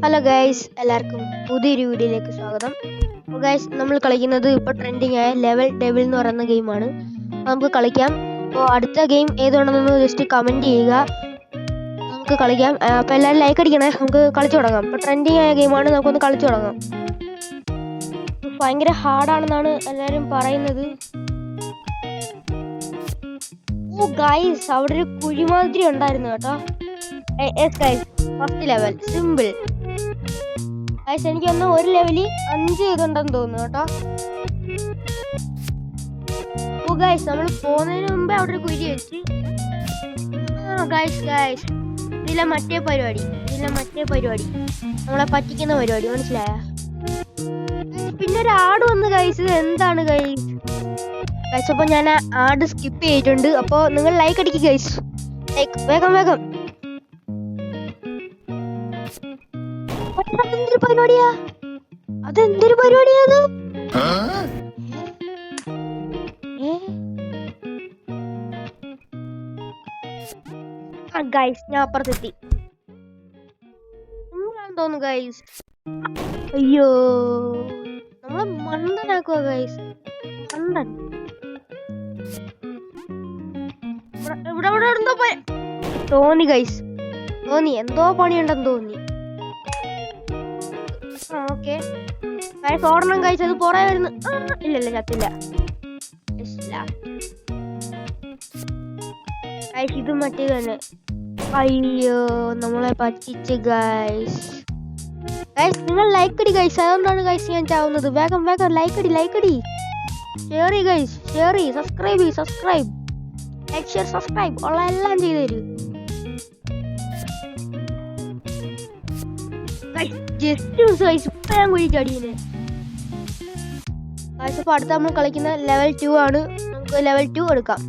Hello guys, എല്ലാവർക്കും പുതിയൊരു വീഡിയോയിലേക്ക് സ്വാഗതം. അപ്പോൾ ഗൈസ്, നമ്മൾ കളിക്കുന്നത് ഇപ്പോൾ ട്രെൻഡിങ് ആയ ലെവൽ ഡെവിൽ എന്ന് പറയുന്ന ഗെയിമാണ്. നമുക്ക് കളിക്കാം. അപ്പോൾ അടുത്ത ഗെയിം ഏതാണെന്നൊന്ന് ജസ്റ്റ് കമൻറ്റ് ചെയ്യുക, നമുക്ക് കളിക്കാം. അപ്പോൾ എല്ലാവരും ലൈക്ക് അടിക്കണേ, നമുക്ക് കളിച്ചു തുടങ്ങാം. ഇപ്പോൾ ട്രെൻഡിങ് ആയ ഗെയിമാണ്, നമുക്കൊന്ന് കളിച്ചു തുടങ്ങാം. ഭയങ്കര ഹാർഡാണെന്നാണ് എല്ലാവരും പറയുന്നത്. ഓ ഗൈസ്, അവിടെ ഒരു കുഴിമാതിരി ഉണ്ടായിരുന്നു കേട്ടോ. Yes guys, first level simple. Guys, എനിക്ക് ഒന്ന് ഒരു ലെവലിൽ 5 ഇതുണ്ടെന്ന് തോന്നുന്നു കേട്ടോ. ഓ ഗൈസ്, നമ്മൾ പോകുന്നതിന് മുമ്പേ അവിടെ ഒരു കുഴി വെച്ച്. ഗൈസ് ഇതിലെ മറ്റേ പരിപാടി നമ്മളെ പറ്റിക്കുന്ന പരിപാടി മനസ്സിലായ. പിന്നെ ഒരു ആട് വന്ന് ഗൈസ്, ഇത് എന്താണ് ഗൈസ്? അപ്പോൾ ഞാൻ ആ ആട് സ്കിപ്പ് ചെയ്തിട്ടുണ്ട്. അപ്പോൾ നിങ്ങൾ ലൈക്ക് അടിക്കുക ഗൈസ്, ലൈക്ക് വേഗം. അതെന്തൊരു പരിപാടിയാണ്? ഗൈസ്, ഞാൻ അപ്പുറത്തെത്തി. തോന്നുന്നു ഗൈസ്. അയ്യോ, നമ്മളെ മണ്ടനാക്കുക ഗൈസ്, മണ്ടൻ. ഇവിടെ എന്തോ തോന്നി ഗൈസ്, എന്തോ പണിയുണ്ടെന്ന് തോന്നി. ഓക്കെ ഗൈസ്, ഓടണം ഗൈസ്, അത് പുറേ വരുന്നു. ഇല്ല ചത്തില്ല ഗൈസ്, ഇത് മറ്റേ തന്നെ. അയ്യോ, നമ്മളെ പറ്റിച്ച് ഗൈസ്. നിങ്ങൾ ലൈക്ക് അടി ഗൈസ്, അതുകൊണ്ടാണ് ഗൈസ് ഞാൻ ചാവുന്നത്. വേഗം ലൈക്ക് അടി. ഷെയർ ചെയ്യ് guys, subscribe like share subscribe ഉള്ള എല്ലാം ചെയ്തു തരൂ. ഞാൻ കുഴി ചടിയെ. അപ്പോൾ അടുത്ത നമ്മൾ കളിക്കുന്ന ലെവൽ 2 ആണ്. നമുക്ക് ലെവൽ 2 എടുക്കാം.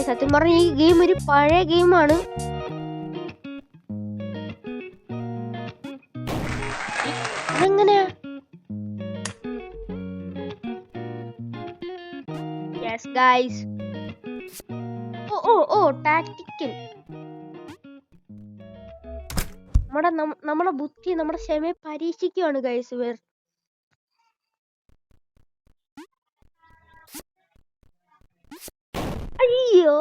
സത്യം പറഞ്ഞ ഈ ഗെയിം ഒരു പഴയ ഗെയിമാണ്. അതെങ്ങനെയാ? യെസ് ഗൈസ്, ഓ ടാക്ടിക്കൽ. നമ്മുടെ ബുദ്ധി, നമ്മുടെ ക്ഷമയെ പരീക്ഷിക്കുകയാണ് ഗൈസ് ഇവർ. അയ്യോ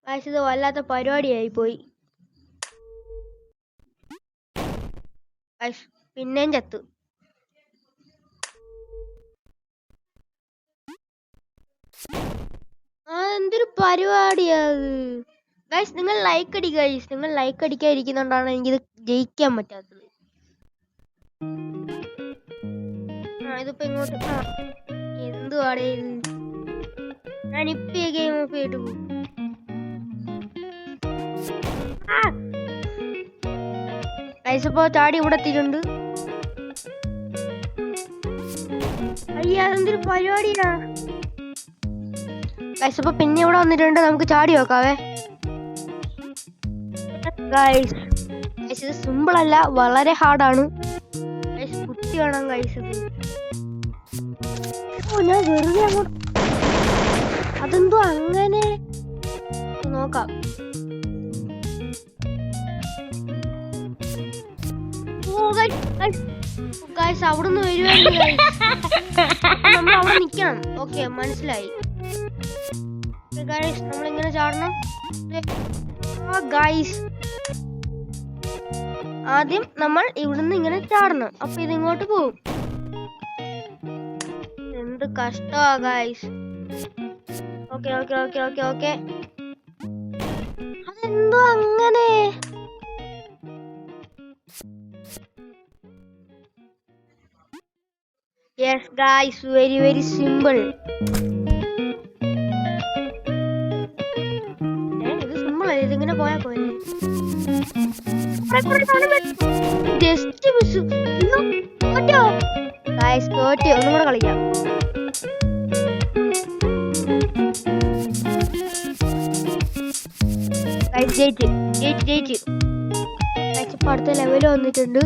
ഗൈസ്, ഇത് വല്ലാത്ത പരിപാടിയായി പോയി ഗൈസ്. പിന്നെയും ചത്തു. എന്തൊരു പരിപാടിയാത് ഗൈസ്. നിങ്ങൾ ലൈക്ക് അടി ഗൈസ്, നിങ്ങൾ ലൈക്ക് അടിക്കാതിരിക്കുന്നോണ്ടാണ് എനിക്കിത് ജയിക്കാൻ പറ്റാത്തത്. ഇതിപ്പോ ഇങ്ങോട്ട് എന്തുവാടേ ഇത്? ഞാനിപ്പ ഈ ഗെയിം ഓഫ് ചെയ്തിട്ട് പോകും. ഗൈസ്, ഇപ്പോ ചാടി ഇവിടെ എത്തിയിട്ടുണ്ട്. അയ്യ, അതെന്തൊരു പരിപാടിയാ ഗൈസ്. അപ്പൊ പിന്നെ ഇവിടെ വന്നിട്ടുണ്ട്, നമുക്ക് ചാടി നോക്കാവേ ഗൈസ്. ഇത് സിമ്പിൾ അല്ല, വളരെ ഹാർഡാണ് ഗൈസ്. കുത്തി വേണം ഗൈസ് ഇത്. ഞാൻ വെറുതെ അങ്ങോട്ട്, അതെന്തോ അങ്ങനെ നോക്കാം. ഗൈസ്, അവിടുന്ന് വരുവാണ് ഗൈസ്, നമ്മൾ അവിടെ നിക്കണം. ഓക്കെ, മനസ്സിലായി ഗൈസ്. നമ്മളിങ്ങനെ ചാടണം ഗൈസ്. ആദ്യം നമ്മൾ ഇവിടുന്ന് ഇങ്ങനെ ചാടണം, അപ്പൊ ഇതിങ്ങോട്ട് പോകും. എന്ത് കഷ്ടമാ ഗൈസ്. ഓക്കെ. അതെന്തോ അങ്ങനെ? Yes guys, very simple. ഇത് സിമ്പിൾ അല്ലേ? ഇതിങ്ങനെ പോയാ പോലെ. Just miss. ഗൈസ്, തോറ്റ്. ഒന്നും കൂടെ കളിക്കാം. ജയിച്ച്. ഇപ്പൊ അടുത്ത ലെവല് വന്നിട്ടുണ്ട്.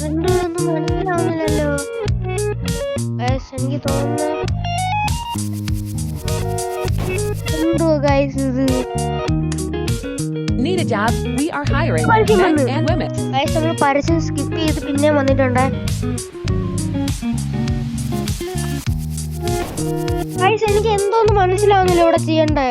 ഒന്നും മനസ്സിലാവുന്നില്ലല്ലോ. എനിക്ക് തോന്നുന്നു എന്തുവാ ഗൈസ് ഇത്? Need a job? We are hiring men and women. Guys നമ്മൾ പരസ്യം സ്കിപ്പ് ചെയ്ത് പിന്നെ വന്നിട്ടുണ്ട്. ഗൈസ് എനിക്ക് എന്തോന്നും മനസ്സിലാവുന്നില്ല ഇവിടെ ചെയ്യണ്ടേ.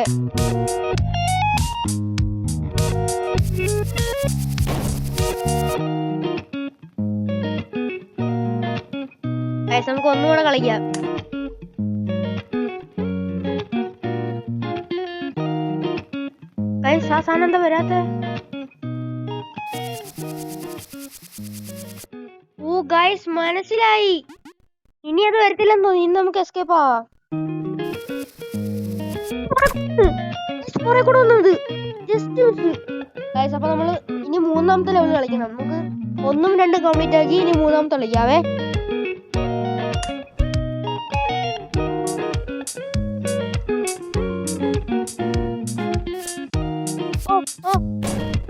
ഗൈസ് നമുക്ക് ഒന്നുകൂടെ കളിക്കാം. ഗൈസ് ആ സാധനം എന്താ വരാത്തെ? ഓ ഗൈസ് മനസ്സിലായി, ഇനി അത് വരത്തില്ലെന്ന് തോന്നി. ഇനി നമുക്ക് എസ്കേപ്പ് ആവാം. കൂടെ വന്നത് ജസ്റ്റ് ഗൈസ്. അപ്പൊ നമ്മള് ഇനി മൂന്നാമത്തെ ലെവൽ കളിക്കണം. നമുക്ക് 1ഉം 2ഉം കംപ്ലീറ്റ് ആക്കി ഇനി മൂന്നാമത്തെ കളിക്കാവേ.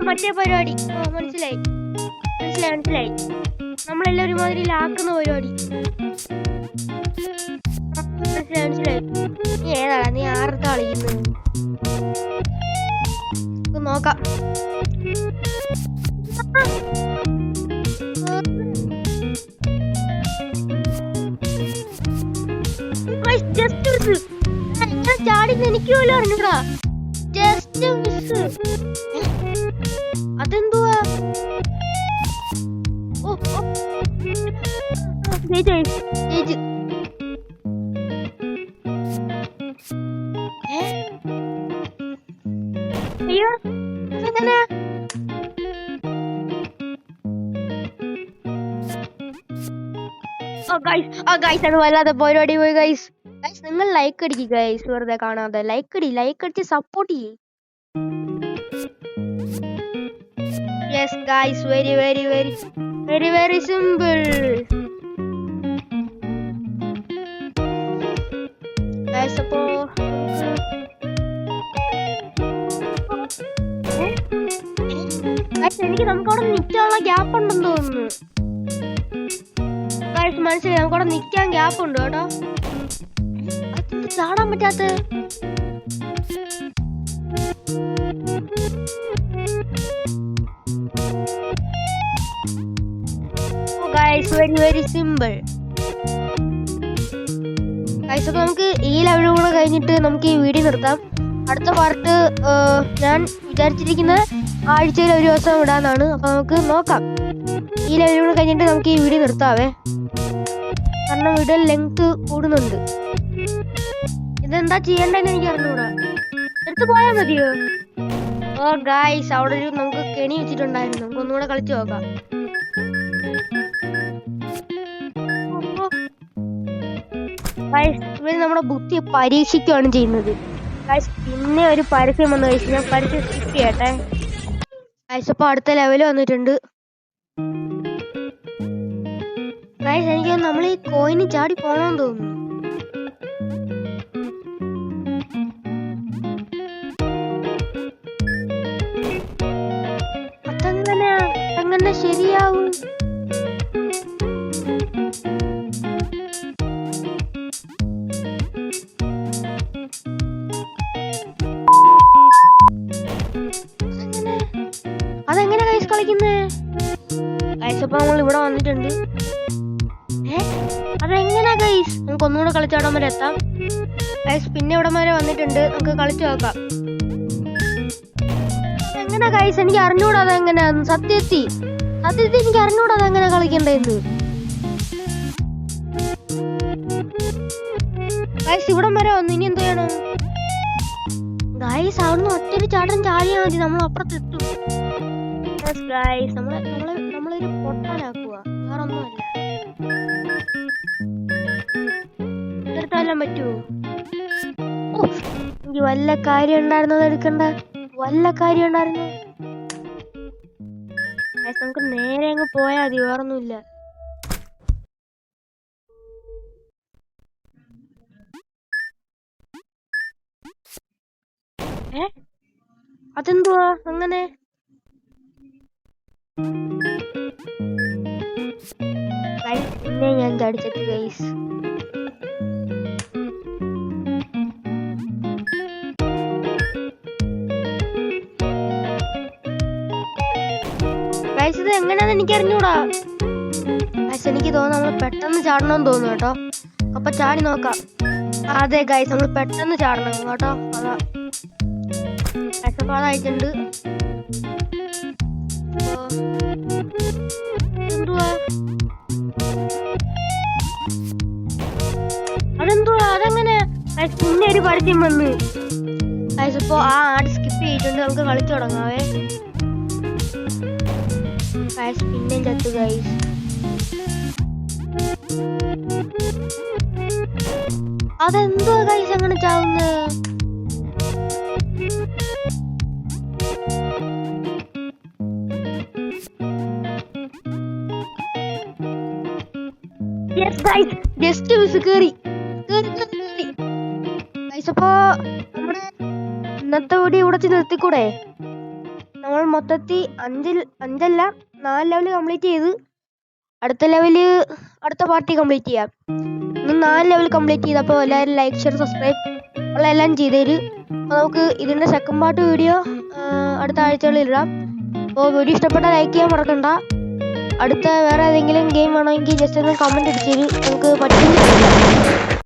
മറ്റേ പരിപാടി മനസ്സിലായി. നമ്മളെല്ലാം ഒരുമാതിരി ലാക്കുന്ന പരിപാടി മനസ്സിലായി. നീ ഏതാടാ? നീ ആറത്തെ കളിക്കുന്നത്? നോക്കാം. ചാടിന്ന് എനിക്ക് പോലും അറിഞ്ഞൂടാ. Just miss. അതെന്തുവാ? അയ്യോ അതെങ്ങനെ? അത് വല്ലാതെ പരിപാടി പോയി ഗൈസ്. നിങ്ങൾ ലൈക്ക് അടിക്കുക ഗൈസ്, വെറുതെ കാണാതെ ലൈക്ക് അടിച്ച് സപ്പോർട്ട് ചെയ്യേ. Yes guys, very very very very very simple guys. അപ്പോ എനിക്ക് നമുക്കവിടെ നിൽക്കാനുള്ള ഗ്യാപ്പ് ഉണ്ടെന്ന് തോന്നുന്നു ഗൈസ്. മനസ്സിലായി, നമുക്കവിടെ നിൽക്കാൻ ഗ്യാപ്പ് ഉണ്ട് കേട്ടോ. അതെന്ത് ചാടാൻ പറ്റാത്ത? Guys very very simple guys. അപ്പൊ നമുക്ക് ഈ ലെവലും കൂടെ കഴിഞ്ഞിട്ട് നമുക്ക് ഈ വീഡിയോ നിർത്താം. അടുത്ത പാർട്ട് ഞാൻ വിചാരിച്ചിരിക്കുന്നത് ആഴ്ചയിൽ ഒരു ദിവസം ഇടാന്നാണ്. അപ്പൊ നമുക്ക് നോക്കാം. ഈ ലെവലും കൂടെ കഴിഞ്ഞിട്ട് നമുക്ക് ഈ വീഡിയോ നിർത്താവേ, കാരണം വീഡിയോ ലെങ്ത് കൂടുന്നുണ്ട്. ഇതെന്താ ചെയ്യണ്ടെന്ന് എനിക്ക് അറിഞ്ഞൂടാ. എടുത്ത് പോയാൽ മതിയോ? ഓ ഗൈസ്, അവിടെ ഒരു നമുക്ക് കെണി വെച്ചിട്ടുണ്ടായിരുന്നു. നമുക്ക് ഒന്നുകൂടെ കളിച്ചു നോക്കാം. ഇവര് നമ്മുടെ ബുദ്ധി പരീക്ഷിക്കുകയാണ് ചെയ്യുന്നത്. പിന്നെ ഒരു പരസ്യം വന്നു കഴിച്ചു. ഞാൻ പരസ്യം സ്കിപ്പ് ചെയ്യട്ടെ. അപ്പൊ അടുത്ത ലെവല് വന്നിട്ടുണ്ട്. എനിക്ക് നമ്മൾ ഈ കോയിന് ചാടി പോണെന്ന് തോന്നുന്നു. അതെങ്ങനെ ശരിയാവും? അതെങ്ങനെ ഗൈസ് കളിക്കുന്നേ? ഗൈസ് അപ്പൊ നമ്മൾ ഇവിടെ വന്നിട്ടുണ്ട്. അതെങ്ങനാ ഗൈസ്? നമുക്ക് ഒന്നുകൂടെ കളിച്ചവിടം വരെ എത്താം ഗൈസ്. പിന്നെ ഇവിടം വരെ വന്നിട്ടുണ്ട്, നമുക്ക് കളിച്ചു നോക്കാം. എങ്ങനെ ഗൈസ്? എനിക്ക് അറിഞ്ഞൂടാ അതെങ്ങനെയാന്ന്. സത്യത്തി എനിക്ക് അറിഞ്ഞൂടാ അതെങ്ങനെ കളിക്കണ്ടേന്ന് ഗൈസ്. ഇവിടം വരെ വന്നു, ഇനി എന്ത് ചെയ്യണം ഗൈസ്? അവിടുന്ന് ഒറ്റൊരു ചാട്ടം ചാടിയാൽ മതി, നമ്മൾ അപ്പുറത്തെത്തും ഗൈസ്. നമ്മളൊരു പൊട്ടാനാക്കുക, വേറെ ഒന്നുമല്ല. എടുത്താലും പറ്റുമോ? എനിക്ക് വല്ല കാര്യം ഉണ്ടായിരുന്നത് എടുക്കണ്ട, വല്ല കാര്യം ഉണ്ടായിരുന്നു. നമുക്ക് നേരെ അങ്ങ് പോയാൽ മതി, വേറൊന്നുമില്ല. അതെന്തുവാ അങ്ങനെ? പിന്നെ ഞാൻ ചടിച്ചിട്ട് ഗൈസ്. എങ്ങനെയാന്ന് എനിക്ക് അറിഞ്ഞൂടാ. എനിക്ക് തോന്നുന്നു നമ്മൾ പെട്ടെന്ന് ചാടണമെന്ന് തോന്നുന്നു കേട്ടോ. അപ്പൊ ചാടി നോക്കാം. അതെ ഗൈസ്, നമ്മൾ പെട്ടെന്ന് ചാടണം കേട്ടോ. അതാ കഷ്ടപ്പാടായിട്ടുണ്ട്. എന്തുവാ അതെന്തുവാ അതെങ്ങനെ? പിന്നെ ഒരു പരസ്യം വന്ന്. ഇപ്പോ ആ ആഡ് സ്കിപ്പ് ചെയ്തിട്ടുണ്ട്. നമുക്ക് കളിച്ചു തുടങ്ങാവേ. പിന്നെയും ചത്തു ഗൈസ്. അതെന്തുവാ ഗൈസ് അങ്ങനെ ചാവുന്നത്? ജസ്റ്റ് മിസ് കേറി. അപ്പോ നമ്മുടെ ഇന്നത്തെ വീഡിയോ ഇവിടെ നിർത്തിക്കൂടെ? നമ്മൾ മൊത്തത്തിൽ 5 4 ലെവല് കംപ്ലീറ്റ് ചെയ്ത് അടുത്ത പാർട്ടി കംപ്ലീറ്റ് ചെയ്യാം. 4 ലെവൽ കംപ്ലീറ്റ് ചെയ്തപ്പോൾ എല്ലാവരും ലൈക്ക് ഷെയർ സബ്സ്ക്രൈബ് ഉള്ള എല്ലാം ചെയ്തേര്. നമുക്ക് ഇതിന്റെ സെക്കൻഡ് പാർട്ട് വീഡിയോ അടുത്ത ആഴ്ചകളിൽ ഇടാം. അപ്പോൾ വീഡിയോ ഇഷ്ടപ്പെട്ടാൽ ലൈക്ക് ചെയ്യാൻ മറക്കണ്ട. അടുത്ത വേറെ ഏതെങ്കിലും ഗെയിം വേണമെങ്കിൽ ജസ്റ്റ് ഒന്ന് കമന്റ് അടിച്ചേര്. നമുക്ക് പറ്റും.